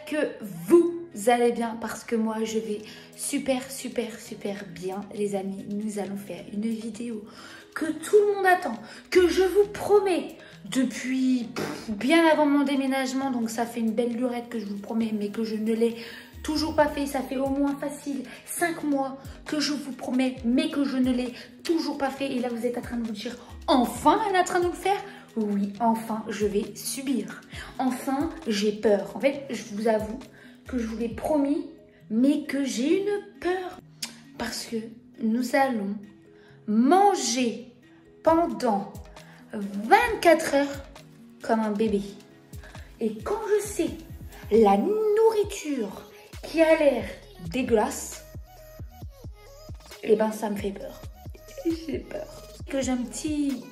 que vous allez bien parce que moi je vais super bien les amis. Nous allons faire une vidéo que tout le monde attend, que je vous promets depuis bien avant mon déménagement, donc ça fait une belle lurette que je vous promets, mais que je ne l'ai toujours pas fait. Ça fait au moins facile 5 mois que je vous promets, mais que je ne l'ai toujours pas fait. Et là vous êtes en train de vous dire, enfin elle est en train de le faire. Oui, enfin je vais subir, enfin j'ai peur. En fait je vous avoue que je vous l'ai promis, mais que j'ai une peur. Parce que nous allons manger pendant 24 heures comme un bébé. Et quand je sais la nourriture qui a l'air dégueulasse, et ben ça me fait peur. J'ai peur. Que j'ai un petit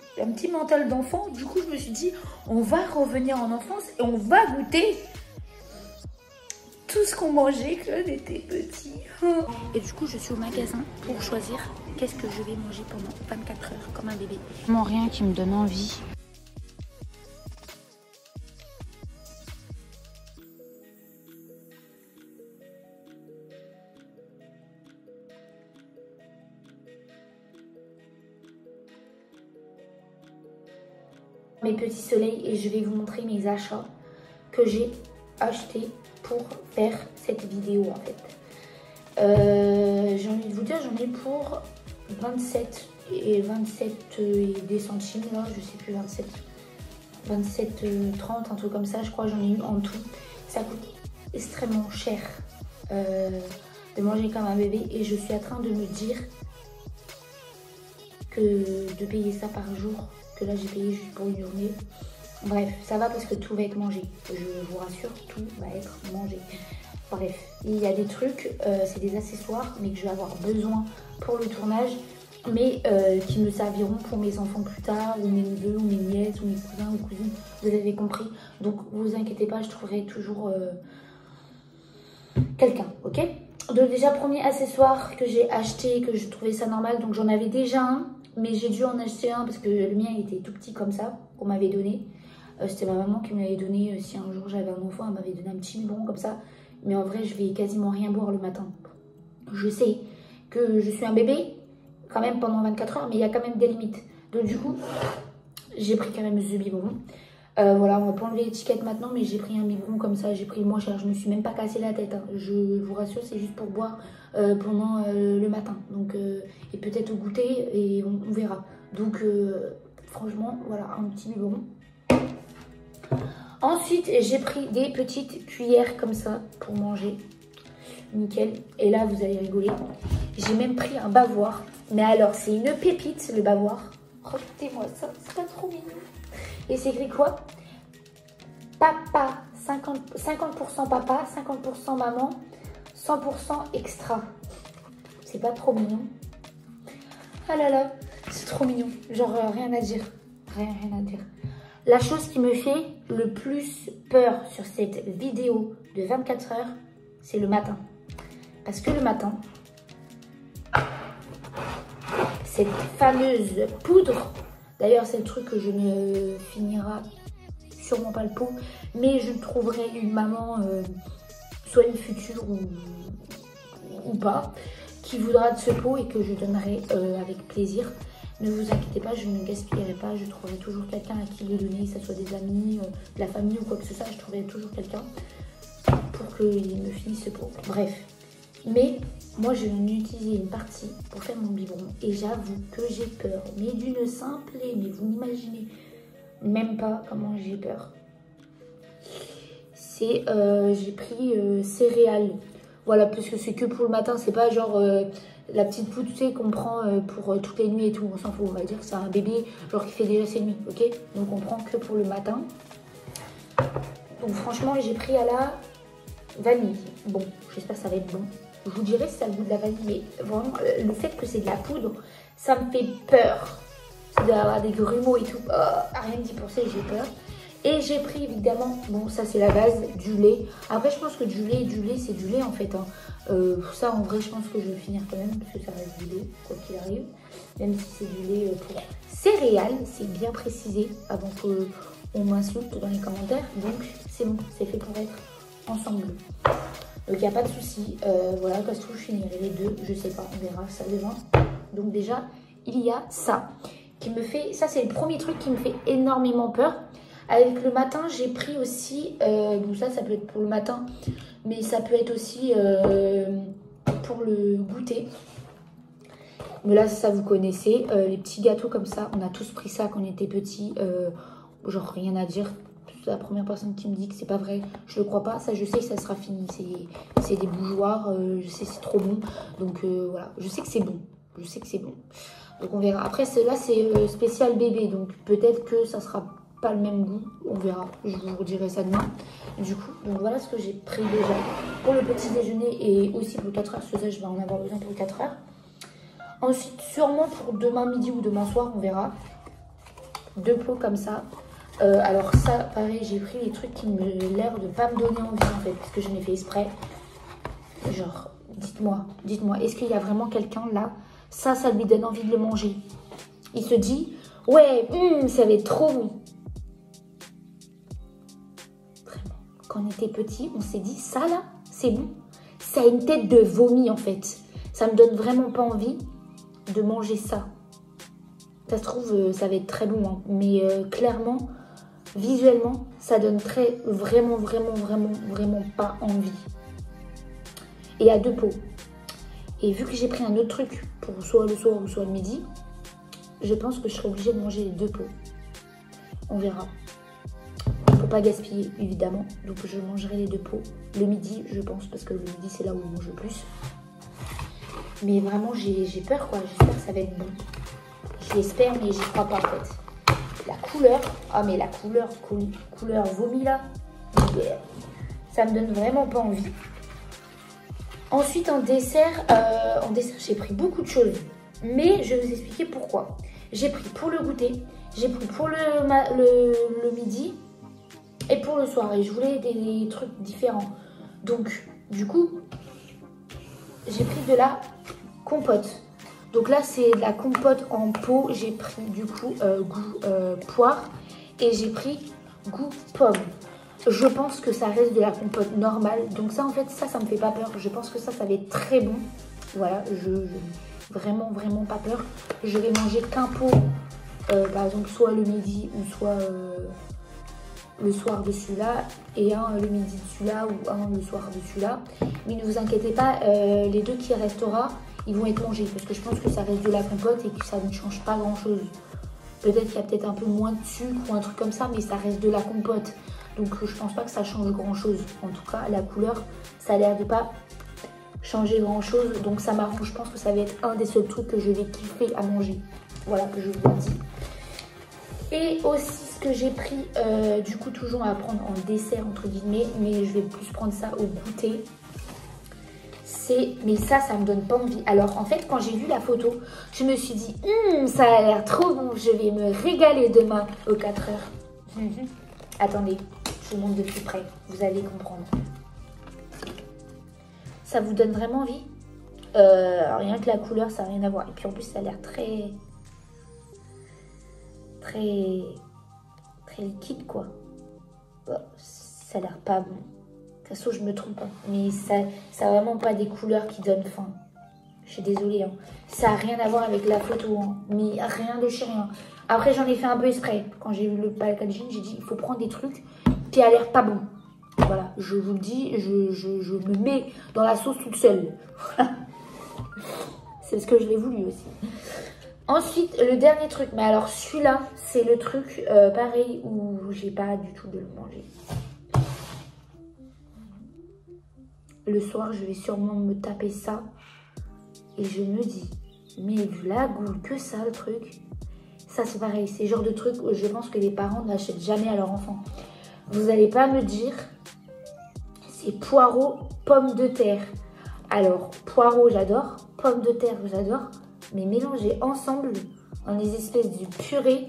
mental d'enfant, du coup je me suis dit, on va revenir en enfance et on va goûter tout ce qu'on mangeait quand on était petit. Et du coup je suis au magasin pour choisir qu'est-ce que je vais manger pendant 24 heures comme un bébé. Vraiment rien qui me donne envie. Mes petits soleils et je vais vous montrer mes achats que j'ai achetés pour faire cette vidéo en fait. J'ai envie de vous dire, j'en ai pour 27 et des centimes là, je sais plus, 30, un truc comme ça, je crois, j'en ai eu en tout. Ça coûte extrêmement cher de manger comme un bébé et je suis en train de me dire que de payer ça par jour, que là j'ai payé juste pour une journée. Bref, ça va parce que tout va être mangé. Je vous rassure, tout va être mangé. Bref, il y a des trucs, c'est des accessoires, mais que je vais avoir besoin pour le tournage, mais qui me serviront pour mes enfants plus tard, ou mes neveux, ou mes nièces, ou mes cousins ou cousines. Vous avez compris. Donc, vous inquiétez pas, je trouverai toujours quelqu'un, ok? Donc déjà, premier accessoire que j'ai acheté, que je trouvais ça normal, donc j'en avais déjà un, mais j'ai dû en acheter un parce que le mien était tout petit comme ça, qu'on m'avait donné. C'était ma maman qui m'avait donné, si un jour j'avais un enfant, elle m'avait donné un petit biberon comme ça. Mais en vrai, je vais quasiment rien boire le matin. Je sais que je suis un bébé, quand même pendant 24 heures, mais il y a quand même des limites. Donc du coup, j'ai pris quand même ce biberon. Voilà, on va pas enlever l'étiquette maintenant, mais j'ai pris un biberon comme ça, j'ai pris le moins cher. Je me suis même pas cassé la tête, hein. Je vous rassure, c'est juste pour boire pendant le matin. Donc, et peut-être au goûter, et on verra. Donc, franchement, voilà, un petit biberon. Ensuite, j'ai pris des petites cuillères comme ça pour manger. Nickel. Et là, vous allez rigoler. J'ai même pris un bavoir. Mais alors, c'est une pépite, le bavoir. Regardez-moi ça, c'est pas trop mignon. Et c'est écrit quoi? Papa, 50% papa, 50% maman, 100% extra. C'est pas trop mignon? Ah là là, c'est trop mignon. Genre, rien à dire. Rien à dire. La chose qui me fait le plus peur sur cette vidéo de 24 heures, c'est le matin. Parce que le matin, cette fameuse poudre, d'ailleurs c'est le truc que je ne finirai sûrement pas le pot, mais je trouverai une maman, soit une future ou pas, qui voudra de ce pot et que je donnerai avec plaisir. Ne vous inquiétez pas, je ne gaspillerai pas, je trouverai toujours quelqu'un à qui le donner, que ce soit des amis, de la famille ou quoi que ce soit, je trouverai toujours quelqu'un pour qu'il me finisse ce pot. Bref, mais moi je vais en utiliser une partie pour faire mon biberon et j'avoue que j'ai peur, mais d'une simple, mais vous n'imaginez même pas comment j'ai peur. C'est, j'ai pris céréales, voilà, parce que c'est que pour le matin, c'est pas genre... la petite poudre, tu sais, qu'on prend pour toutes les nuits et tout, on s'en fout, on va dire que c'est un bébé genre qui fait déjà ses nuits, ok? Donc on prend que pour le matin. Donc franchement, j'ai pris à la vanille. Bon, j'espère que ça va être bon. Je vous dirai si ça a le goût de la vanille, mais vraiment, le fait que c'est de la poudre, ça me fait peur. C'est d'avoir des grumeaux et tout. Oh, rien d'y penser, j'ai peur. Et j'ai pris évidemment, bon ça c'est la base, du lait. Après je pense que du lait c'est du lait en fait. Hein. Ça en vrai je pense que je vais finir quand même parce que ça reste du lait quoi qu'il arrive. Même si c'est du lait pour céréales, c'est bien précisé avant qu'on m'insulte dans les commentaires. Donc c'est bon, c'est fait pour être ensemble. Donc il n'y a pas de souci. Voilà, ça se trouve, je finirai les deux. Je sais pas, on verra, ça demain. Donc déjà, il y a ça qui me fait... Ça, c'est le premier truc qui me fait énormément peur. Avec le matin, j'ai pris aussi... donc ça peut être pour le matin. Mais ça peut être aussi pour le goûter. Mais là, ça vous connaissez. Les petits gâteaux comme ça, on a tous pris ça quand on était petits. Genre, rien à dire. C'est la première personne qui me dit que c'est pas vrai. Je le crois pas. Ça, je sais que ça sera fini. C'est des bougeoirs. Je sais que c'est trop bon. Donc, voilà. Je sais que c'est bon. Je sais que c'est bon. Donc, on verra. Après, là, c'est spécial bébé. Donc, peut-être que ça sera pas le même goût. On verra. Je vous redirai ça demain. Du coup, donc voilà ce que j'ai pris déjà pour le petit déjeuner et aussi pour 4 heures. Parce que ça, je vais en avoir besoin pour 4 heures. Ensuite, sûrement pour demain midi ou demain soir, on verra. 2 pots comme ça. Alors ça, pareil, j'ai pris les trucs qui me l'air de pas me donner envie en fait, parce que je l'ai fait exprès. Genre, dites-moi, est-ce qu'il y a vraiment quelqu'un là, ça lui donne envie de le manger? Il se dit, ouais, ça va être trop bon. Vraiment, quand on était petit, on s'est dit, ça là, c'est bon. Ça a une tête de vomi en fait. Ça me donne vraiment pas envie de manger ça. Ça se trouve, ça va être très bon, hein. Mais clairement, visuellement, ça donne vraiment pas envie. Et à 2 pots. Et vu que j'ai pris un autre truc pour soit le soir ou soit le midi, je pense que je serai obligée de manger les 2 pots. On verra. Il ne faut pas gaspiller, évidemment. Donc je mangerai les 2 pots. Le midi, je pense, parce que le midi, c'est là où on mange le plus. Mais vraiment, j'ai peur, quoi. J'espère que ça va être bon. Je l'espère, mais j'y crois pas, en fait. La couleur, mais la couleur vomi, là, ça me donne vraiment pas envie. Ensuite, en dessert, j'ai pris beaucoup de choses. Mais je vais vous expliquer pourquoi. J'ai pris pour le goûter, j'ai pris pour le midi et pour le soir. Et je voulais des trucs différents. Donc, du coup, j'ai pris de la compote. Donc là, c'est de la compote en pot. J'ai pris du coup goût poire et j'ai pris goût pomme. Je pense que ça reste de la compote normale. Donc ça, en fait, ça me fait pas peur. Je pense que ça va être très bon. Voilà, vraiment pas peur. Je vais manger qu'un pot, par exemple, soit le midi ou soit le soir de celui-là. Et un le midi de celui-là ou un le soir de celui-là. Mais ne vous inquiétez pas, les 2 qui restera, ils vont être mangés. Parce que je pense que ça reste de la compote et que ça ne change pas grand-chose. Peut-être qu'il y a peut-être un peu moins de sucre ou un truc comme ça, mais ça reste de la compote. Donc je pense pas que ça change grand-chose. En tout cas, la couleur, ça a l'air de pas changer grand-chose. Donc ça m'arrange. Je pense que ça va être un des seuls trucs que je vais kiffer à manger. Voilà, que je vous le dis. Et aussi ce que j'ai pris, du coup, toujours à prendre en dessert, entre guillemets. Mais je vais plus prendre ça au goûter. Mais ça me donne pas envie. Alors en fait, quand j'ai vu la photo, je me suis dit, ça a l'air trop bon. Je vais me régaler demain aux 4 heures. Attendez, je vous montre de plus près. Vous allez comprendre. Ça vous donne vraiment envie? Rien que la couleur, ça n'a rien à voir. Et puis en plus, ça a l'air très liquide, quoi. Ça a l'air pas bon. De toute façon, je me trompe pas. Mais ça n'a vraiment pas des couleurs qui donnent faim. Je suis désolée. Hein. Ça n'a rien à voir avec la photo. Hein. Mais rien de chez rien. Après, j'en ai fait un peu exprès. Quand j'ai vu le packaging, j'ai dit il faut prendre des trucs qui a l'air pas bon. Voilà, je vous le dis, je me mets dans la sauce toute seule. C'est ce que je l'ai voulu aussi. Ensuite, le dernier truc. Mais alors, celui-là, c'est le truc pareil où j'ai pas du tout de le manger. Le soir, je vais sûrement me taper ça. Et je me dis, mais vu la goût que ça, le truc. Ça, c'est pareil. C'est le genre de truc où je pense que les parents n'achètent jamais à leur enfant. Vous n'allez pas me dire, c'est poireau, pomme de terre. Alors, poireau, j'adore. Pomme de terre, j'adore. Mais mélanger ensemble, dans les espèces de purée,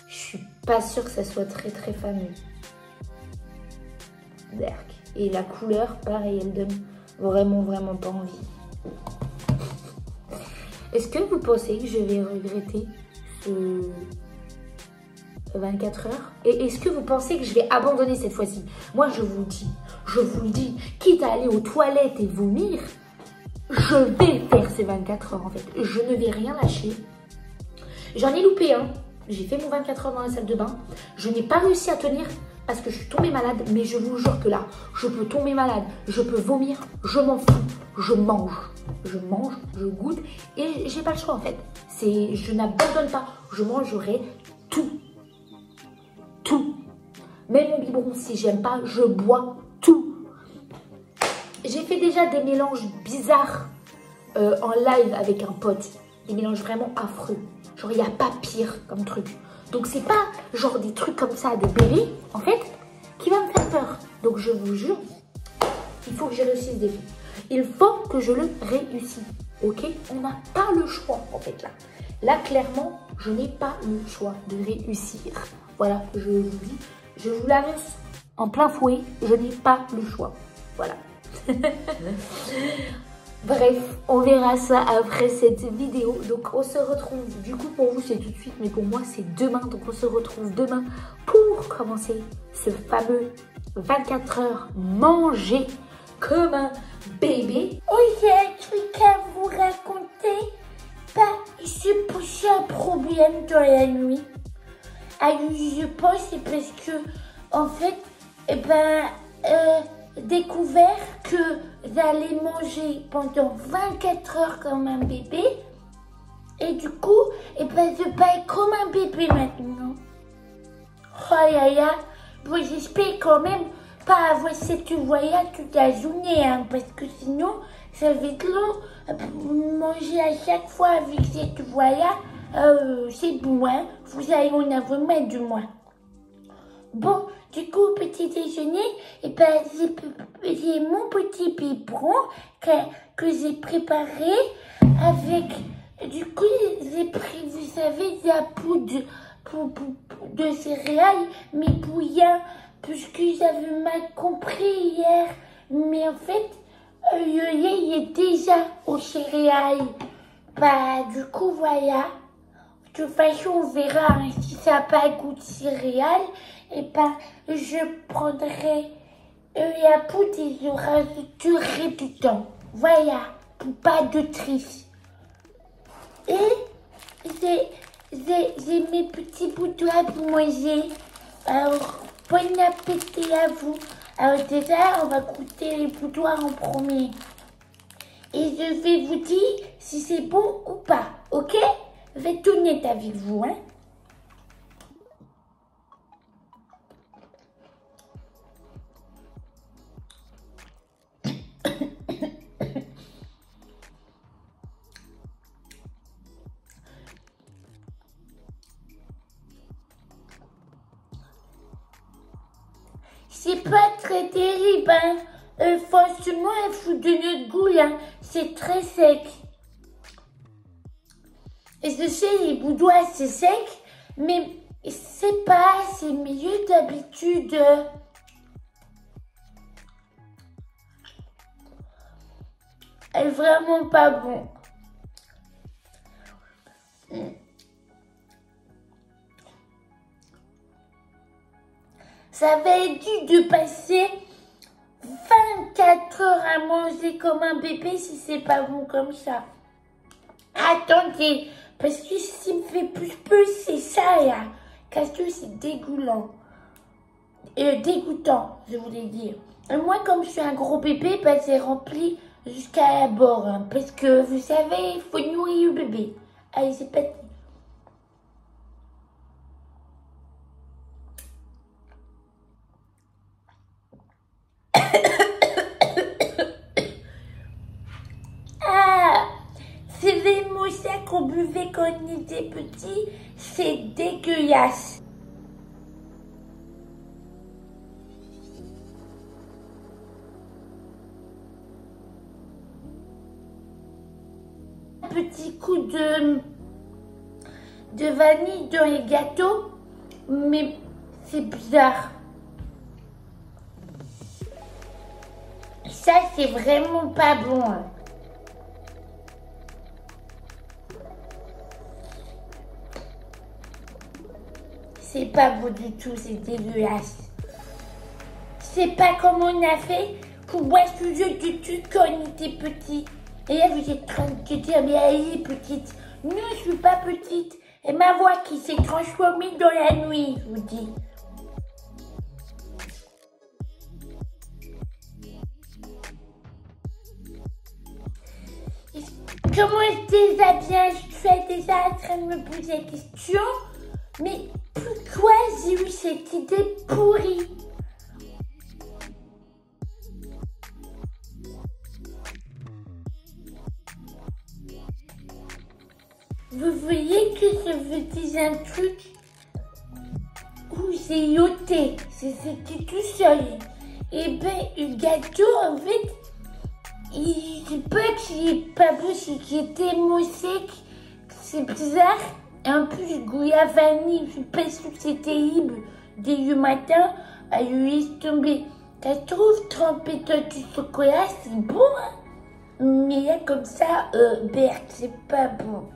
je suis pas sûre que ça soit très fameux. Berk. Et la couleur, pareil, elle donne vraiment pas envie. Est-ce que vous pensez que je vais regretter ce 24 heures? Et est-ce que vous pensez que je vais abandonner cette fois-ci? Moi, je vous le dis, je vous le dis, quitte à aller aux toilettes et vomir, je vais faire ces 24 heures en fait. Je ne vais rien lâcher. J'en ai loupé un. J'ai fait mon 24 heures dans la salle de bain. Je n'ai pas réussi à tenir parce que je suis tombée malade. Mais je vous jure que là, je peux tomber malade. Je peux vomir. Je m'en fous. Je mange. Je mange, je goûte. Et j'ai pas le choix en fait. Je n'abandonne pas. Je mangerai tout. Tout. Même mon biberon, si j'aime pas, je bois tout. J'ai fait déjà des mélanges bizarres en live avec un pote. Des mélanges vraiment affreux. Genre, il n'y a pas pire comme truc. Donc, c'est pas genre des trucs comme ça, des bébés, en fait, qui va me faire peur. Donc, je vous jure, il faut que je réussisse des filles. Il faut que je le réussisse. Ok? On n'a pas le choix, en fait, là. Là, clairement, je n'ai pas le choix de réussir. Voilà, je vous dis. Je vous l'annonce en plein fouet, je n'ai pas le choix. Voilà. Bref, on verra ça après cette vidéo. Donc, on se retrouve, du coup, pour vous, c'est tout de suite, mais pour moi, c'est demain. Donc, on se retrouve demain pour commencer ce fameux 24 heures manger comme un bébé. Oh, j'ai un truc à vous raconter. Il s'est passé un problème dans la nuit. Je pense c'est parce que, en fait, découvert que j'allais manger pendant 24 heures comme un bébé. Et du coup, je parle comme un bébé maintenant. Oh là là. Bon, j'espère quand même pas avoir cette voyage toute la journée, hein, parce que sinon, ça va être long. Manger à chaque fois avec cette voyage, c'est bon, hein. Vous allez en avoir marre de moi. Bon, du coup, petit déjeuner, j'ai mon petit biberon que j'ai préparé avec, du coup, j'ai pris, vous savez, de la poudre de céréales, mais bouillant, puisque j'avais mal compris hier. Mais en fait, le lait, il est déjà aux céréales. Du coup, voilà. De toute façon, on verra, hein, si ça n'a pas goût de céréales. Je prendrai la poudre et je rajouterai du temps. Voilà, pour pas de triche. Et j'ai mes petits boudoirs pour manger. Alors, bon appétit à vous. Alors déjà, on va goûter les boudoirs en premier. Et je vais vous dire si c'est bon ou pas, ok? Je vais être honnête avec vous, hein? C'est pas très terrible, hein. Franchement, il faut de notre goût, hein. C'est très sec. Et je sais, les boudoirs, c'est sec, mais c'est pas, c'est mieux d'habitude. Elle est vraiment pas bon. Ça va être dur de passer 24 heures à manger comme un bébé si c'est pas bon comme ça. Attendez, parce que ce qui me fait plus peur, c'est ça là. Parce que c'est dégoûtant. Dégoûtant, je voulais dire. Et moi, comme je suis un gros bébé, c'est rempli jusqu'à la bord. Hein, parce que, vous savez, il faut nourrir le bébé. Allez, c'est parti. C'est vraiment ça qu'on buvait quand on était petit. C'est dégueulasse. Un petit coup de vanille dans les gâteaux, mais c'est bizarre. Ça, c'est vraiment pas bon. Hein. C'est pas beau du tout, c'est dégueulasse. sais pas comment on a fait pour boire ce jeu de tout quand on était petit. Et là, vous êtes en train de te dire, mais elle est petite. Non, je suis pas petite. Et ma voix qui s'est transformée dans la nuit, je vous dis. Comment je déshabille? Je suis déjà en train de me poser la question. Mais pourquoi j'ai eu cette idée pourrie? Vous voyez que je vous dis un truc où j'ai yoté, c'était tout seul. Et ben, le gâteau, en fait, je sais pas que c'est pas beau, c'est qu'il était sec, c'est bizarre. Et en plus, goût à vanille, je suis pas sûre que c'était libre dès le matin, à lui laisser tomber. Ça se trouve, tremper dans du chocolat, c'est bon, hein? Mais là, comme ça, Berthe, c'est pas bon.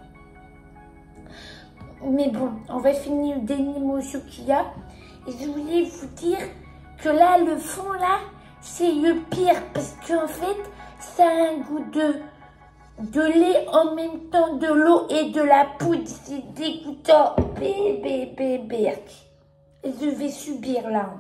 Mais bon, on va finir le dernier morceau qu'il y a. Et je voulais vous dire que là, le fond, là, c'est le pire. Parce qu'en fait, ça a un goût de lait en même temps de l'eau et de la poudre. C'est dégoûtant. Bébé. Et je vais subir là.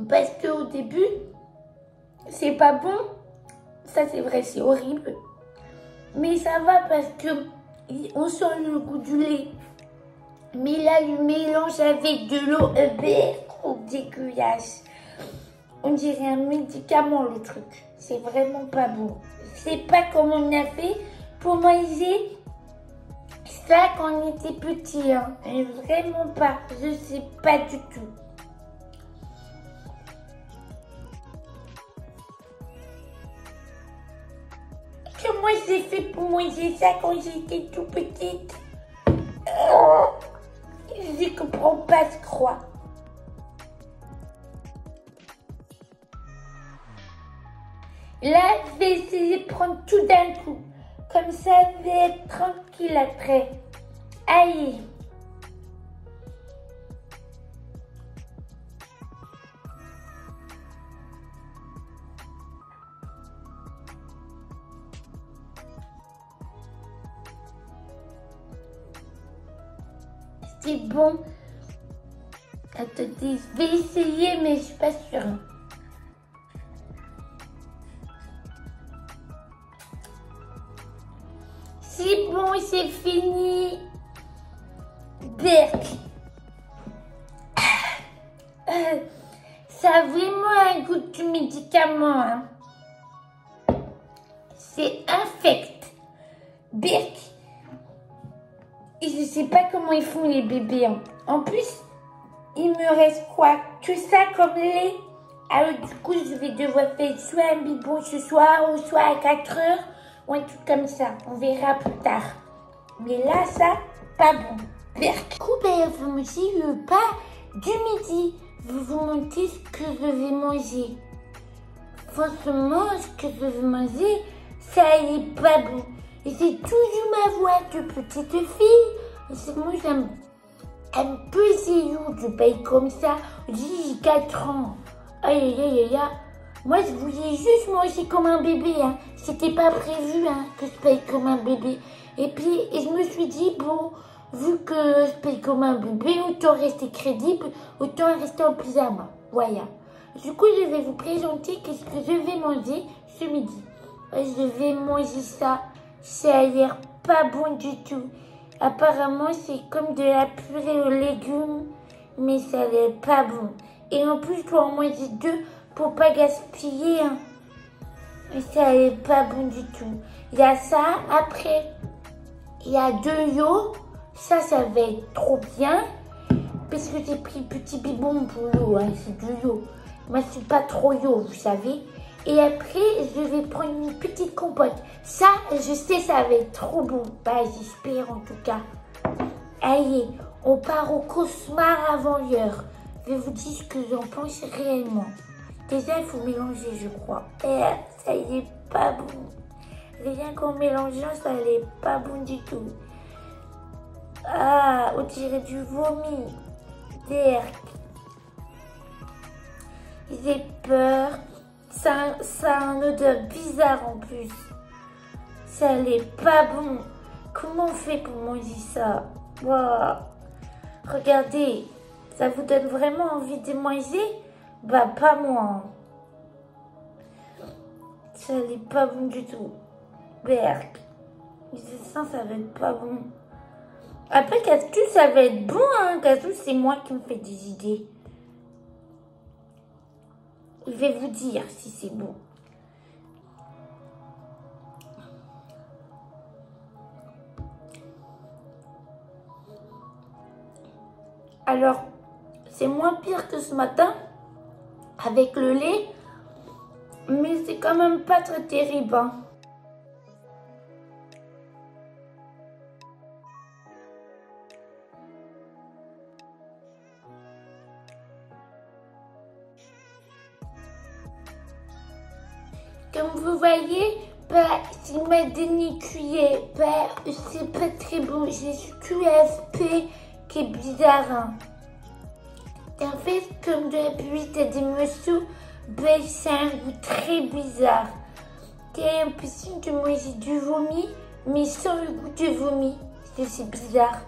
Parce qu'au début, c'est pas bon. Ça, c'est vrai, c'est horrible. Mais ça va parce que on sent le goût du lait. Mais là, le mélange avec de l'eau, trop dégueulasse. On dirait un médicament, le truc. C'est vraiment pas bon. Je sais pas comment on a fait pour manger ça quand on était petit. Hein. Et vraiment pas. Je sais pas du tout. Comment j'ai fait pour manger ça quand j'étais tout petite? Je comprends pas, je crois. Là, je vais essayer de prendre tout d'un coup. Comme ça, je vais être tranquille après. Allez. C'est bon. Attendez, je vais essayer, mais je suis pas sûre. C'est bon, c'est fini. Berk. Ça a vraiment un goût de médicament. Hein. C'est infect. Berk. Et je sais pas comment ils font les bébés. Hein. En plus, il me reste quoi? Que ça comme lait. Alors du coup, je vais devoir faire soit un biberon ce soir ou soit à 4 heures ou un truc comme ça. On verra plus tard. Mais là, ça, pas bon. Du coup, vous me dites le pas du midi. Vous vous montez ce que je vais manger. Franchement, ce que je vais manger, ça n'est pas bon. Et c'est toujours ma voix de petite fille. C'est moi, j'aime un peu ces jours de paye comme ça. J'ai 4 ans. Aïe. Moi, je voulais juste manger comme un bébé. Hein. C'était pas prévu que je paye comme un bébé. Et puis, je me suis dit, bon, vu que je paye comme un bébé, autant rester crédible, autant rester en pyjama. Voilà. Du coup, je vais vous présenter qu'est-ce que je vais manger ce midi. Je vais manger ça. Ça a l'air pas bon du tout. Apparemment, c'est comme de la purée aux légumes, mais ça a l'air pas bon. Et en plus, je dois en manger 2 pour pas gaspiller. Hein. Et ça a l'air pas bon du tout. Il y a ça. Après, il y a 2 yo. Ça va être trop bien. Parce que j'ai pris petit bibon pour l'eau. Hein. C'est 2 yo. Moi, je suis pas trop yo, vous savez. Et après, je vais prendre une petite compote. Ça, je sais, ça va être trop bon. Bah, j'espère en tout cas. Allez, on part au cauchemar avant l'heure. Je vais vous dire ce que j'en pense réellement. Déjà, il faut mélanger, je crois. Ça y est pas bon. Rien qu'en mélangeant, ça n'est pas bon du tout. Ah, on dirait du vomi. Derk. J'ai peur. Ça a une odeur bizarre en plus. Ça n'est pas bon. Comment on fait pour manger ça? Wow. Regardez, ça vous donne vraiment envie de manger? Bah pas moi. Ça n'est pas bon du tout. Berk. Je sens ça va être pas bon. Après Castou, ça va être bon, hein. Castou, c'est moi qui me fais des idées. Je vais vous dire si c'est bon. Alors, c'est moins pire que ce matin avec le lait, mais c'est quand même pas très terrible, hein. Comme vous voyez, bah, c'est ma demi-cuillère. Bah, c'est pas très bon. J'ai ce QFP qui est bizarre, hein. En fait, comme d'habitude, t'as des morceaux, bah, c'est un goût très bizarre. T'as l'impression de manger du vomi, mais sans le goût de vomi. C'est bizarre.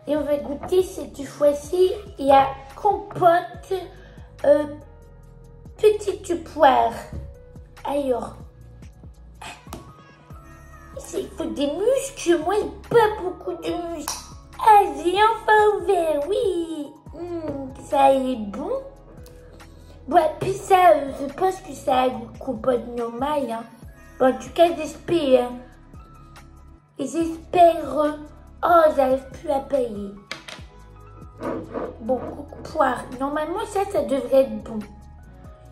Et on va goûter cette fois-ci. Il y a compote petite poire. Alors, il faut des muscles. Moi, pas beaucoup de muscles. Ah, j'ai enfin ouvert, oui. Ça est bon. Bon, puis ça, je pense que ça a goût de compote normale, hein. Bon, en tout cas, j'espère. Hein. Et j'espère. Oh, j'arrive plus à payer. Bon, poire. Normalement, ça devrait être bon.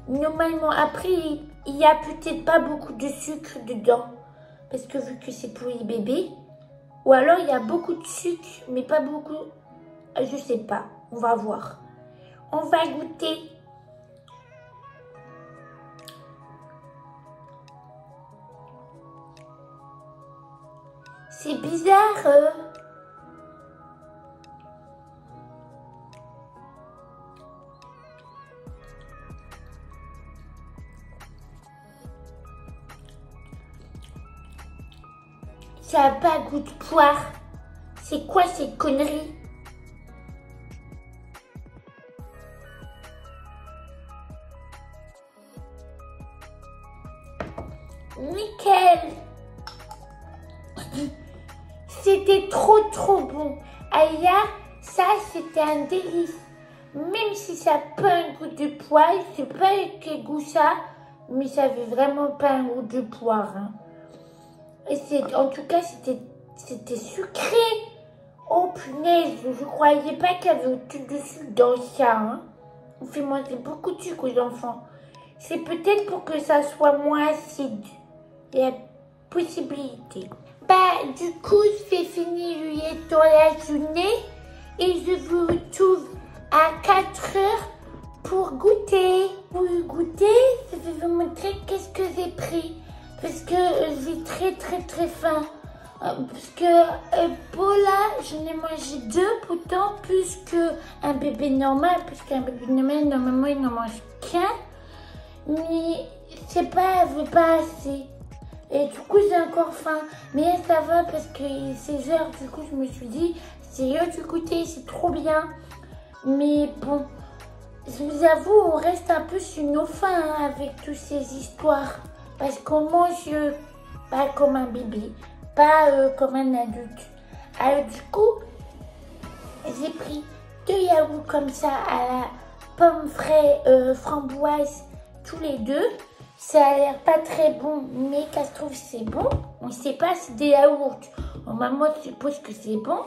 Normalement, après, il n'y a peut-être pas beaucoup de sucre dedans. Parce que vu que c'est pour les bébés. Ou alors, il y a beaucoup de sucre, mais pas beaucoup. Je sais pas. On va voir. On va goûter. C'est bizarre. Ça n'a pas goût de poire. C'est quoi ces conneries? Nickel. C'était trop bon. Aya, ça c'était un délice. Même si ça n'a pas un goût de poire, je sais pas quel goût ça, mais ça avait vraiment pas un goût de poire. Hein. Et en tout cas, c'était sucré. Oh punaise, je croyais pas qu'il y avait autant de sucre dans ça. Hein. On fait manger beaucoup de sucre aux enfants. C'est peut-être pour que ça soit moins acide. Il y a possibilité. Bah, du coup, j'ai fini dans la journée et je vous retrouve à 4 heures pour goûter. Pour goûter, je vais vous montrer qu'est-ce que j'ai pris. Parce que j'ai très faim. Parce que pour là, j'en ai mangé 2 pourtant plus qu'un bébé normal. Parce qu'un bébé normal, normalement, il n'en mange qu'un. Mais c'est pas, je veux pas assez. Et du coup, j'ai encore faim. Mais là, ça va parce que c'est heures. Du coup, je me suis dit, c'est l'heure du goûter, c'est trop bien. Mais bon, je vous avoue, on reste un peu sur nos faims hein, avec toutes ces histoires. Parce qu'on mange pas comme un bébé, pas comme un adulte. Alors du coup, j'ai pris 2 yaourts comme ça à la pomme fraîche, framboise, tous les 2. Ça a l'air pas très bon, mais qu'elle se trouve c'est bon. On ne sait pas si c'est des yaourts. Maman suppose que c'est bon.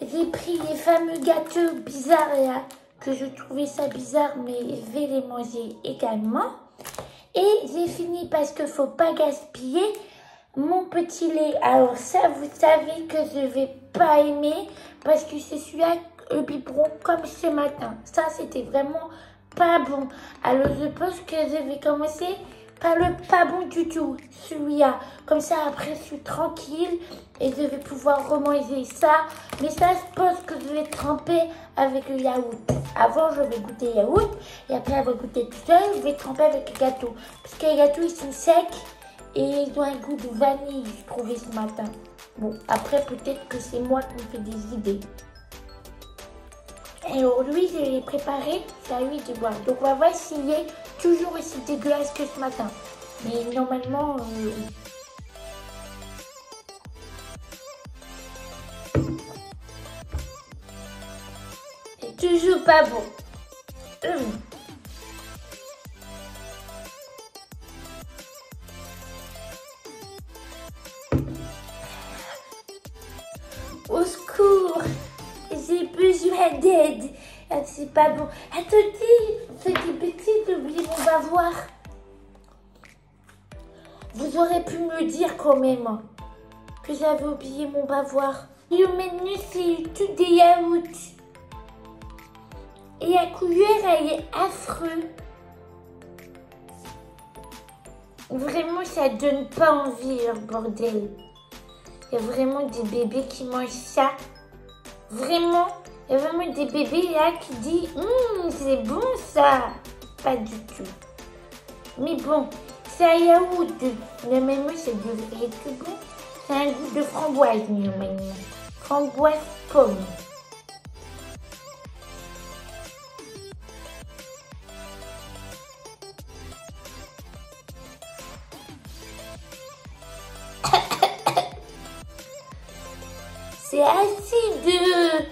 J'ai pris les fameux gâteaux bizarres là, que je trouvais ça bizarre, mais je vais les manger également. Et j'ai fini parce qu'il ne faut pas gaspiller mon petit lait. Alors ça, vous savez que je ne vais pas aimer parce que c'est celui-là, le biberon comme ce matin. Ça, c'était vraiment pas bon. Alors je pense que je vais commencer par le pas bon du tout, celui-là. Comme ça après je suis tranquille et je vais pouvoir remanger ça. Mais ça je pense que je vais tremper avec le yaourt. Avant je vais goûter le yaourt et après je vais goûter tout seul, je vais tremper avec le gâteau. Parce que les gâteaux ils sont secs et ils ont un goût de vanille, j'ai trouvé ce matin. Bon, après peut-être que c'est moi qui me fais des idées. Et aujourd'hui, je l'ai préparé, c'est à lui de boire. Donc on va voir s'il est toujours aussi dégueulasse que ce matin. Mais normalement, c'est toujours pas bon. Au secours! J'ai besoin d'aide. Ah, c'est pas bon. Attendez, c'est des bêtises, j'ai oublié mon bavoir. Vous aurez pu me le dire quand même hein, que j'avais oublié mon bavoir. Et le menu, c'est tout des yaourts. Et la couleur, elle est affreuse. Vraiment, ça donne pas envie, leur bordel. Il y a vraiment des bébés qui mangent ça. Vraiment, il y a vraiment des bébés là qui disent c'est bon ça. Pas du tout. Mais bon, c'est un yaourt. Normalement, ça devrait être bon. C'est un goût de framboise, normalement. Framboise pomme. C'est acide.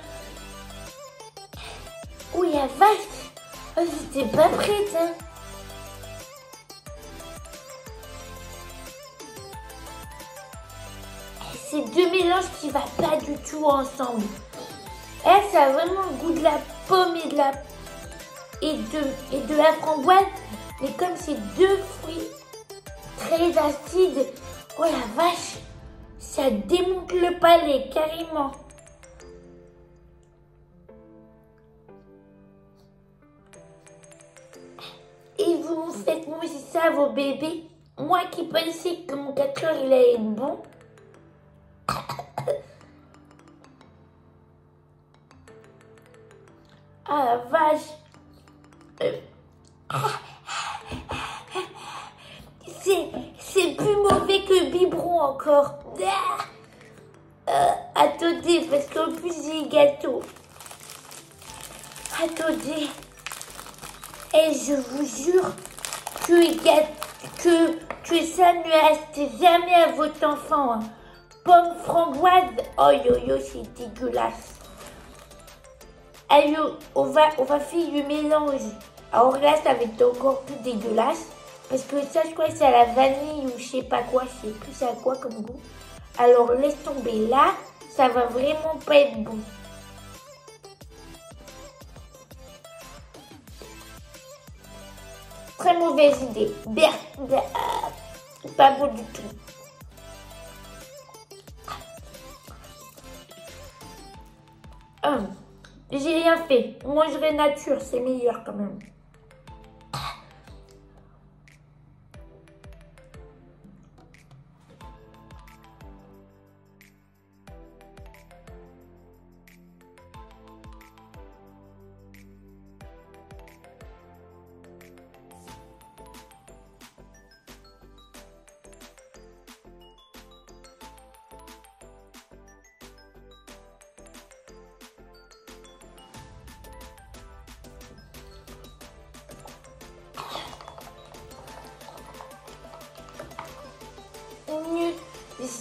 Oh la vache. Oh, j'étais pas prête. Hein. C'est deux mélanges qui ne vont pas du tout ensemble. Là, ça a vraiment le goût de la pomme et de la framboise. Mais comme c'est deux fruits très acides, oh la vache. Ça démonte le palais, carrément. Et vous faites manger ça à vos bébés. Moi qui pensais que mon 4 heures, il allait être bon. Ah la vache. C'est plus mauvais que le biberon encore. Attendez, parce qu'en plus j'ai les gâteaux. Attendez. Et je vous jure que ça ne reste jamais à votre enfant. Hein. Pomme framboise, oh yo yo, c'est dégueulasse. Alors, on va faire le mélange. Alors là, ça va être encore plus dégueulasse. Parce que ça, je crois que c'est à la vanille ou je sais pas quoi. Je sais plus c'est à quoi comme goût. Alors, laisse tomber là. Ça va vraiment pas être bon. Très mauvaise idée. Pas bon du tout. J'ai rien fait. Mangerai nature, c'est meilleur quand même.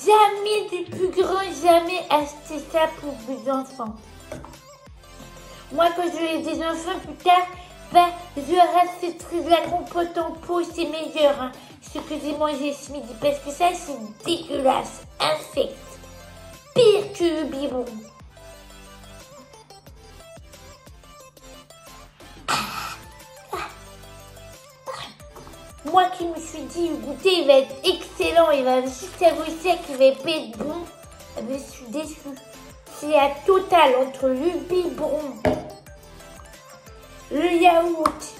Jamais du plus grand, jamais acheter ça pour vos enfants. Moi, quand j'aurai des enfants plus tard, je rachèterai de la compote en pot, c'est meilleur. Hein, ce que j'ai mangé ce midi, parce que ça, c'est dégueulasse, infect. Pire que le biberon. Moi qui me suis dit, le goûter, il va être excellent, il va juste avoir sec, il va pas être bon. Je suis déçue. C'est la totale entre le biberon, le yaourt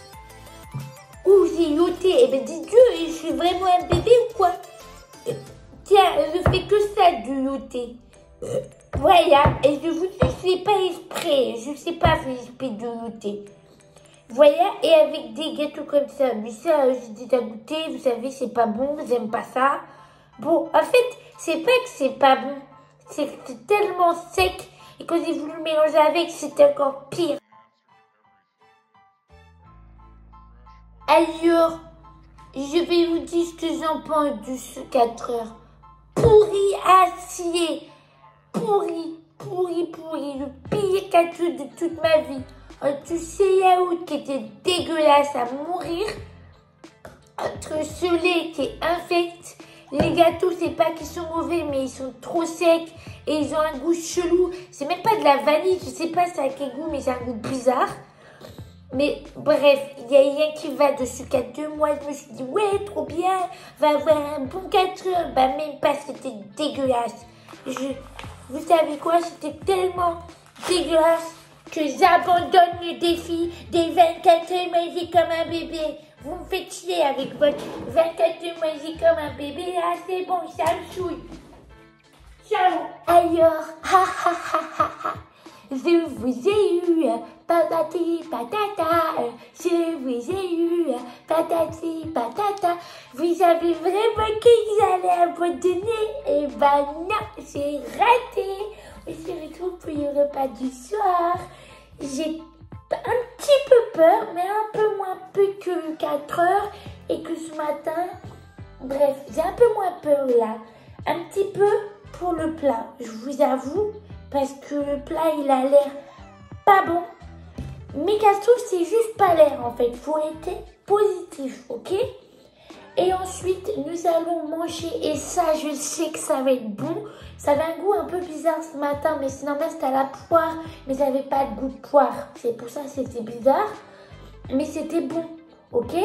Ouh, j'ai yoté. Eh ben, dis Dieu, je suis vraiment un bébé ou quoi? Tiens, je fais que ça du yoté. Voilà, et je vous dis, je fais pas exprès. Je sais pas faire exprès de yoté. Voilà, et avec des gâteaux comme ça. Mais ça, j'ai déjà goûté, vous savez, c'est pas bon, j'aime pas ça. Bon, en fait, c'est pas que c'est pas bon. C'est que c'est tellement sec. Et quand j'ai voulu le mélanger avec, c'était encore pire. Alors, je vais vous dire ce que j'en pense du 4 heures. Pourri acier. Pourri. Le pire gâteau de toute ma vie. Entre ce yaourt qui était dégueulasse à mourir. Entre ce lait qui est infect. Les gâteaux, c'est pas qu'ils sont mauvais, mais ils sont trop secs. Et ils ont un goût chelou. C'est même pas de la vanille, je sais pas c'est à quel goût, mais c'est un goût bizarre. Mais bref, il n'y a rien qui va dessus qu'à 2 mois. Je me suis dit, ouais, trop bien, va avoir un bon 4 heures. Bah, même pas, c'était dégueulasse. Vous savez quoi, c'était tellement dégueulasse que j'abandonne le défi des 24 heures manger comme un bébé. Vous me faites chier avec votre 24 heures manger comme un bébé. Là, c'est bon, ça me saoule. Ciao. Alors, je vous ai eu, patati patata, je vous ai eu, patati patata. Vous avez vraiment qu'ils allaient abandonner? Eh ben non, j'ai raté. On se retrouve pour le repas du soir. J'ai un petit peu peur, mais un peu moins peu que 4 heures et que ce matin. Bref, j'ai un peu moins peur là. Un petit peu pour le plat, je vous avoue. Parce que le plat, il a l'air pas bon. Mais gâteau, c'est juste pas l'air, en fait. Faut être positif, ok? Et ensuite, nous allons manger. Et ça, je sais que ça va être bon. Ça avait un goût un peu bizarre ce matin. Mais c'est normal, c'était à la poire. Mais ça n'avait pas de goût de poire. C'est pour ça que c'était bizarre. Mais c'était bon, ok?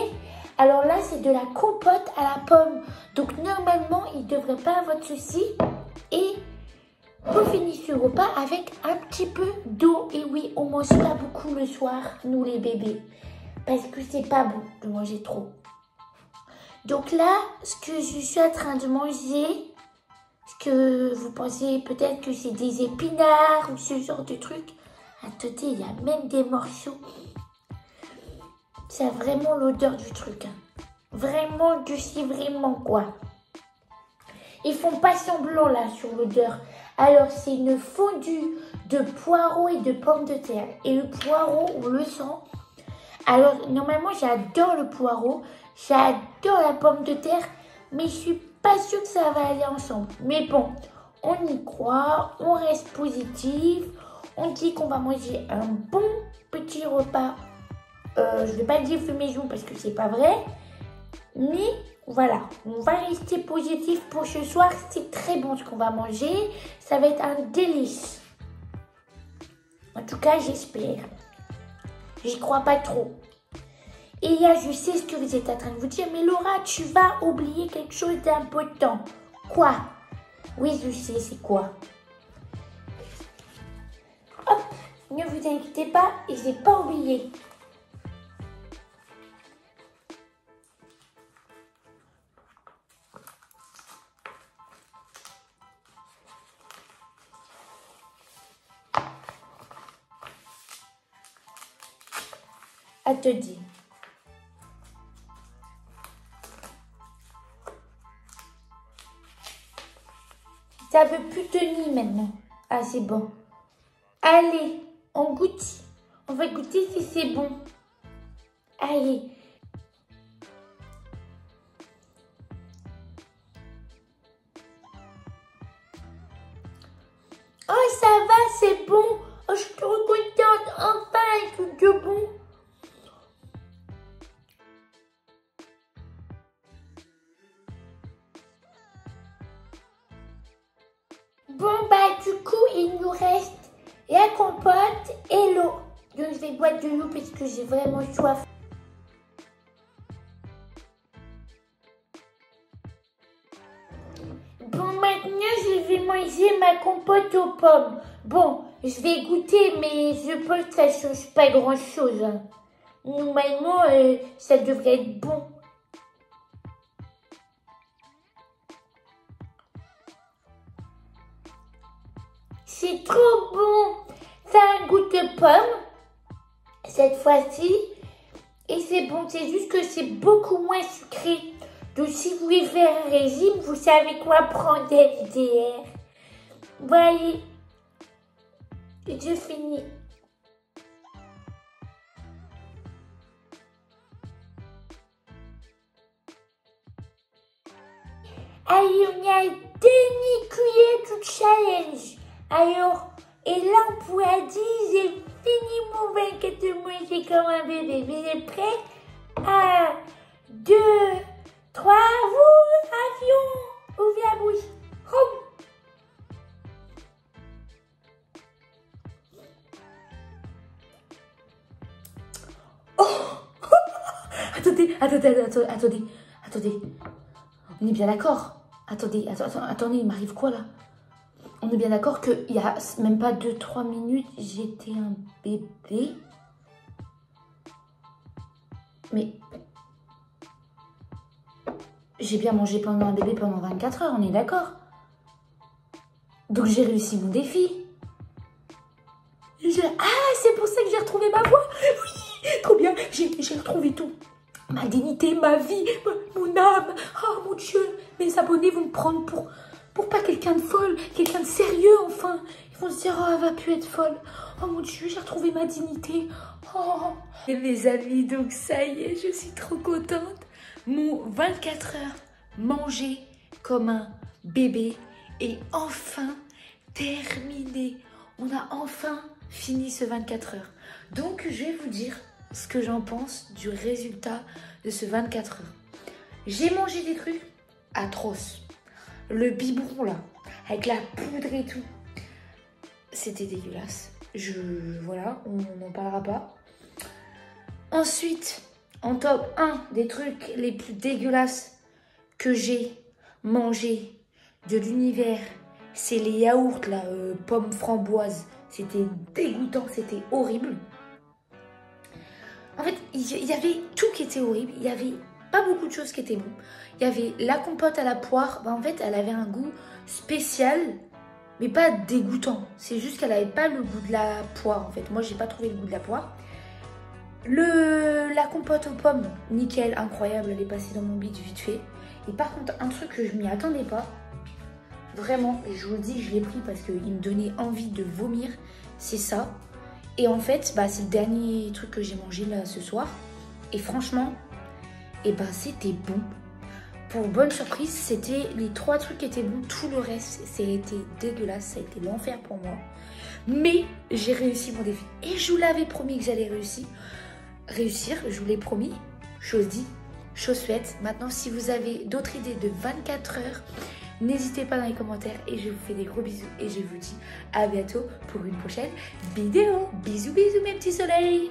Alors là, c'est de la compote à la pomme. Donc, normalement, il ne devrait pas avoir de souci. Et on finit ce repas avec un petit peu d'eau. Et oui, on mange pas beaucoup le soir, nous les bébés. Parce que c'est pas bon de manger trop. Donc là, ce que je suis en train de manger, ce que vous pensez peut-être que c'est des épinards ou ce genre de trucs. Attendez, il y a même des morceaux. C'est vraiment l'odeur du truc. Hein. Vraiment, je sais vraiment quoi. Ils font pas semblant là sur l'odeur. Alors, c'est une fondue de poireaux et de pommes de terre. Et le poireau, on le sent. Alors, normalement, j'adore le poireau. J'adore la pomme de terre. Mais je suis pas sûre que ça va aller ensemble. Mais bon, on y croit. On reste positif. On dit qu'on va manger un bon petit repas. Je vais pas dire fait maison parce que c'est pas vrai. Mais voilà, on va rester positif pour ce soir. C'est très bon ce qu'on va manger. Ça va être un délice. En tout cas, j'espère. J'y crois pas trop. Et là, je sais ce que vous êtes en train de vous dire. Mais Laura, tu vas oublier quelque chose d'important. Quoi? Oui, je sais, c'est quoi? Hop, ne vous inquiétez pas, et je n'ai pas oublié. À te dire. Ça veut plus tenir maintenant. Ah, c'est bon. Allez, on goûte. On va goûter si c'est bon. Allez. Oh, ça va, c'est bon. Oh, je suis trop contente. Enfin, un truc de bon. Bon, bah, du coup, il nous reste la compote et l'eau. Donc, je vais boire de l'eau parce que j'ai vraiment soif. Bon, maintenant, je vais manger ma compote aux pommes. Bon, je vais goûter, mais je pense que ça ne change pas grand-chose. Hein. Normalement, ça devrait être bon. C'est trop bon. Ça a un goût de pomme, cette fois-ci. Et c'est bon, c'est juste que c'est beaucoup moins sucré. Donc si vous voulez faire un régime, vous savez quoi prendre derrière. Voyez, je finis. Allez, on a demi-cuillère du challenge. Alors, et là, on pourra dire, j'ai fini mon 24 mois, j'ai comme un bébé. Vous êtes prêts? 1, 2, 3, vous, avion, ouvrez la bouche. Home. Attendez. On est bien d'accord. Attendez, il m'arrive quoi là? On est bien d'accord qu'il y a même pas 2-3 minutes, j'étais un bébé. Mais j'ai bien mangé pendant un bébé pendant 24 heures, on est d'accord? Donc j'ai réussi mon défi. Ah, c'est pour ça que j'ai retrouvé ma voix. Oui, trop bien, j'ai retrouvé tout. Ma dignité, ma vie, mon âme. Oh mon Dieu, mes abonnés vont me prendre pour pas quelqu'un de folle, quelqu'un de sérieux enfin. Ils vont se dire, oh, elle va plus être folle. Oh mon Dieu, j'ai retrouvé ma dignité. Oh. Et mes amis, donc ça y est, je suis trop contente. Mon 24 heures manger comme un bébé est enfin terminé. On a enfin fini ce 24 heures. Donc, je vais vous dire ce que j'en pense du résultat de ce 24 heures. J'ai mangé des trucs atroces. Le biberon là, avec la poudre et tout, c'était dégueulasse. Voilà, on n'en parlera pas. Ensuite, en top 1 des trucs les plus dégueulasses que j'ai mangé de l'univers, c'est les yaourts là, pommes framboises. C'était dégoûtant, c'était horrible. En fait, il y avait tout qui était horrible. Il y avait pas beaucoup de choses qui étaient bonnes. Il y avait la compote à la poire. En fait, elle avait un goût spécial, mais pas dégoûtant. C'est juste qu'elle n'avait pas le goût de la poire, en fait. Moi, j'ai pas trouvé le goût de la poire. La compote aux pommes, nickel, incroyable. Elle est passée dans mon bide vite fait. Et par contre, un truc que je m'y attendais pas, vraiment, je vous le dis, je l'ai pris parce qu'il me donnait envie de vomir, c'est ça. Et en fait, c'est le dernier truc que j'ai mangé là ce soir. Et franchement, c'était bon. Pour bonne surprise, c'était les 3 trucs qui étaient bons. Tout le reste, c'était dégueulasse. Ça a été l'enfer pour moi. Mais j'ai réussi mon défi. Et je vous l'avais promis que j'allais réussir. Je vous l'ai promis. Chose dit, chose faite. Maintenant, si vous avez d'autres idées de 24 heures, n'hésitez pas dans les commentaires et je vous fais des gros bisous et je vous dis à bientôt pour une prochaine vidéo. Bisous, bisous mes petits soleils.